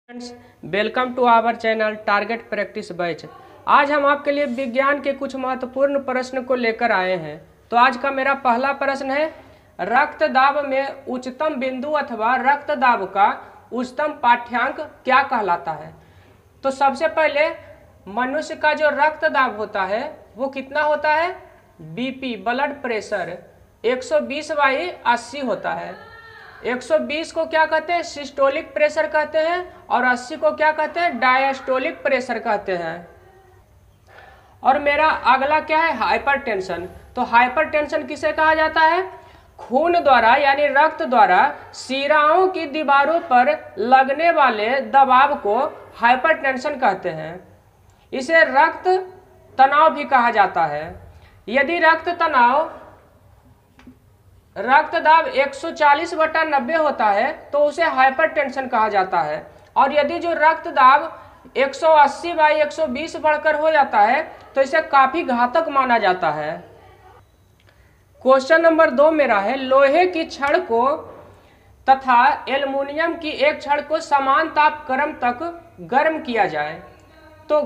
Friends, welcome to our channel target practice batch. आज हम आपके लिए विज्ञान के कुछ महत्वपूर्ण प्रश्न को लेकर आए हैं। तो आज का मेरा पहला प्रश्न है, रक्तदाब में उच्चतम बिंदु अथवा रक्तदाब का उच्चतम पाठ्यांक क्या कहलाता है। तो सबसे पहले मनुष्य का जो रक्तदाब होता है वो कितना होता है, बीपी ब्लड प्रेशर 120/80 होता है। 120 को क्या कहते हैं, सिस्टोलिक प्रेशर कहते हैं, और 80 को क्या कहते हैं, डायस्टोलिक प्रेशर कहते हैं। और मेरा अगला क्या है, हाइपरटेंशन। तो हाइपरटेंशन किसे कहा जाता है, खून द्वारा यानी रक्त द्वारा शिराओं की दीवारों पर लगने वाले दबाव को हाइपरटेंशन कहते हैं। इसे रक्त तनाव भी कहा जाता है। यदि रक्तदाब 140/90 होता है तो उसे हाइपरटेंशन कहा जाता है। और यदि जो रक्तदाब 180/120 बढ़कर हो जाता है तो इसे काफी घातक माना जाता है। क्वेश्चन नंबर 2 मेरा है, लोहे की छड़ को तथा एल्युमिनियम की एक छड़ को समान तापक्रम तक गर्म किया जाए। तो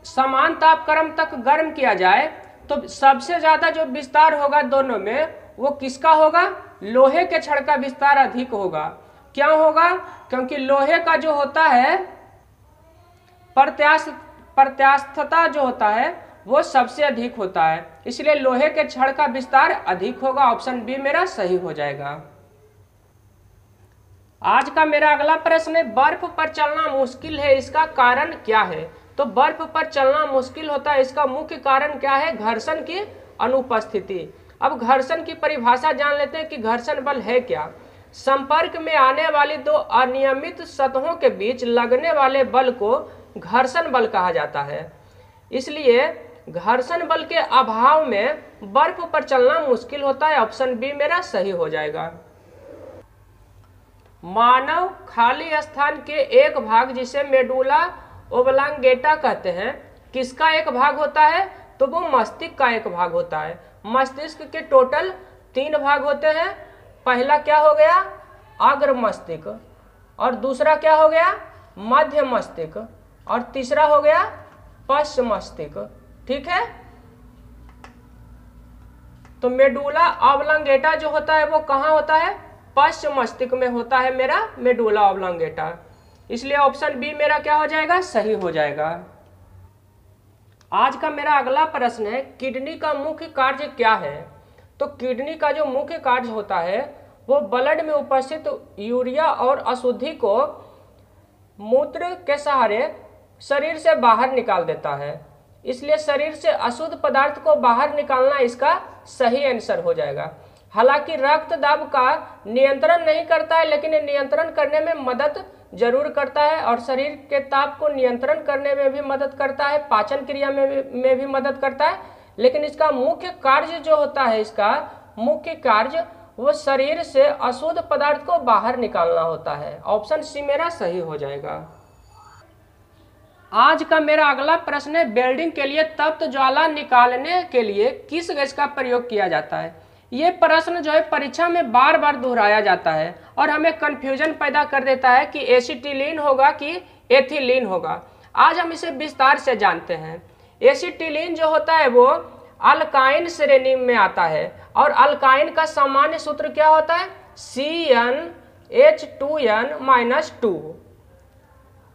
समान तापक्रम तक गर्म किया जाए तो सबसे ज्यादा जो विस्तार होगा दोनों में वो किसका होगा, लोहे के छड़ का विस्तार अधिक होगा। क्यों होगा, क्योंकि लोहे का जो होता है प्रत्यास्थता जो होता है वो सबसे अधिक होता है, इसलिए लोहे के छड़ का विस्तार अधिक होगा। ऑप्शन बी मेरा सही हो जाएगा। आज का मेरा अगला प्रश्न है, बर्फ पर चलना मुश्किल है, इसका कारण क्या है। तो बर्फ पर चलना मुश्किल होता है, इसका मुख्य कारण क्या है, घर्षण की अनुपस्थिति। अब घर्षण की परिभाषा जान लेते हैं कि घर्षण बल है क्या। संपर्क में आने वाली दो अनियमित सतहों के बीच लगने वाले बल को घर्षण बल कहा जाता है। इसलिए घर्षण बल के अभाव में बर्फ पर चलना मुश्किल होता है। ऑप्शन बी मेरा सही हो जाएगा। मानव खाली स्थान के एक भाग जिसे मेडुला ओब्लांगेटा कहते हैं, किसका एक भाग होता है, तो वो मस्तिष्क का एक भाग होता है। मस्तिष्क के टोटल 3 भाग होते हैं। पहला क्या हो गया, अग्र मस्तिष्क, और दूसरा क्या हो गया, मध्य मस्तिष्क, और तीसरा हो गया पश्च मस्तिष्क। ठीक है, तो मेडुला ऑब्लांगेटा जो होता है वो कहाँ होता है, पश्च मस्तिष्क में होता है मेरा मेडुला ऑब्लांगेटा। इसलिए ऑप्शन बी मेरा क्या हो जाएगा, सही हो जाएगा। आज का मेरा अगला प्रश्न है, किडनी का मुख्य कार्य क्या है। तो किडनी का जो मुख्य कार्य होता है वो ब्लड में उपस्थित यूरिया और अशुद्धि को मूत्र के सहारे शरीर से बाहर निकाल देता है। इसलिए शरीर से अशुद्ध पदार्थ को बाहर निकालना इसका सही आंसर हो जाएगा। हालांकि रक्तदाब का नियंत्रण नहीं करता है, लेकिन नियंत्रण करने में मदद जरूर करता है, और शरीर के ताप को नियंत्रण करने में भी मदद करता है, पाचन क्रिया में भी मदद करता है। लेकिन इसका मुख्य कार्य जो होता है, इसका मुख्य कार्य वो शरीर से अशुद्ध पदार्थ को बाहर निकालना होता है। ऑप्शन सी मेरा सही हो जाएगा। आज का मेरा अगला प्रश्न है, वेल्डिंग के लिए तप्त ज्वाला निकालने के लिए किस गैस का प्रयोग किया जाता है। ये प्रश्न जो है परीक्षा में बार बार दोहराया जाता है और हमें कंफ्यूजन पैदा कर देता है कि एसिटिलीन होगा कि एथिलीन होगा। आज हम इसे विस्तार से जानते हैं। एसिटिलीन जो होता है वो अल्काइन श्रेणी में आता है, और अल्काइन का सामान्य सूत्र क्या होता है, CnH2n-2।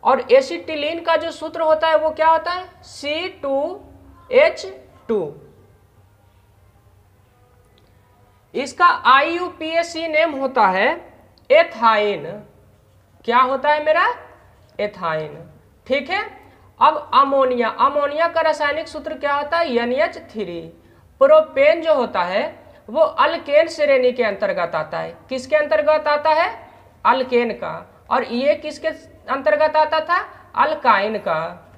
और एसिटिलीन का जो सूत्र होता है वो क्या होता है, C2H2। इसका IUPAC नेम होता है एथाइन। क्या होता है मेरा, एथाइन। ठीक है, अब अमोनिया, अमोनिया का रासायनिक सूत्र क्या होता है, NH3। प्रोपेन जो होता है वो अल्केन श्रेणी के अंतर्गत आता है। किसके अंतर्गत आता है, अल्केन का। और ये किसके अंतर्गत आता था, अल्काइन का।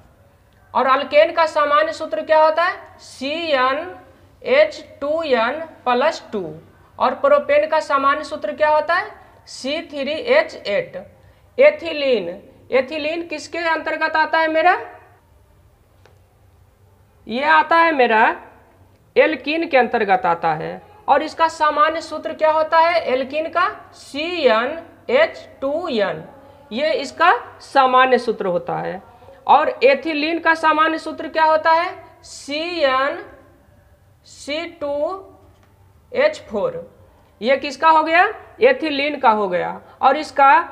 और अल्केन का सामान्य सूत्र क्या होता है, CnH2n+2। और प्रोपेन का सामान्य सूत्र क्या होता है, C3H8। एथिलीन, एथिलीन किसके अंतर्गत आता है मेरा, ये आता है मेरा एल्कीन के अंतर्गत आता है। और इसका सामान्य सूत्र क्या होता है, एल्कीन का CnH2n। ये इसका सामान्य सूत्र होता है। और एथिलीन का सामान्य सूत्र क्या होता है? CnC2H4। ये किसका हो गया? एथिलीन का हो गया। और इसका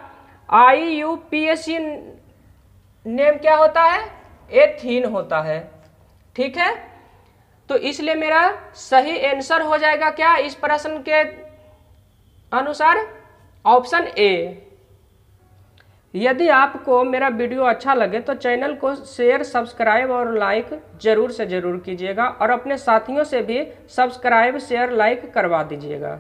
IUPAC नेम क्या होता है? एथीन होता है। ठीक है, तो इसलिए मेरा सही आंसर हो जाएगा क्या इस प्रश्न के अनुसार? Option A. यदि आपको मेरा वीडियो अच्छा लगे तो चैनल को शेयर, सब्सक्राइब और लाइक जरूर से जरूर कीजिएगा और अपने साथियों से भी सब्सक्राइब, शेयर, लाइक करवा दीजिएगा।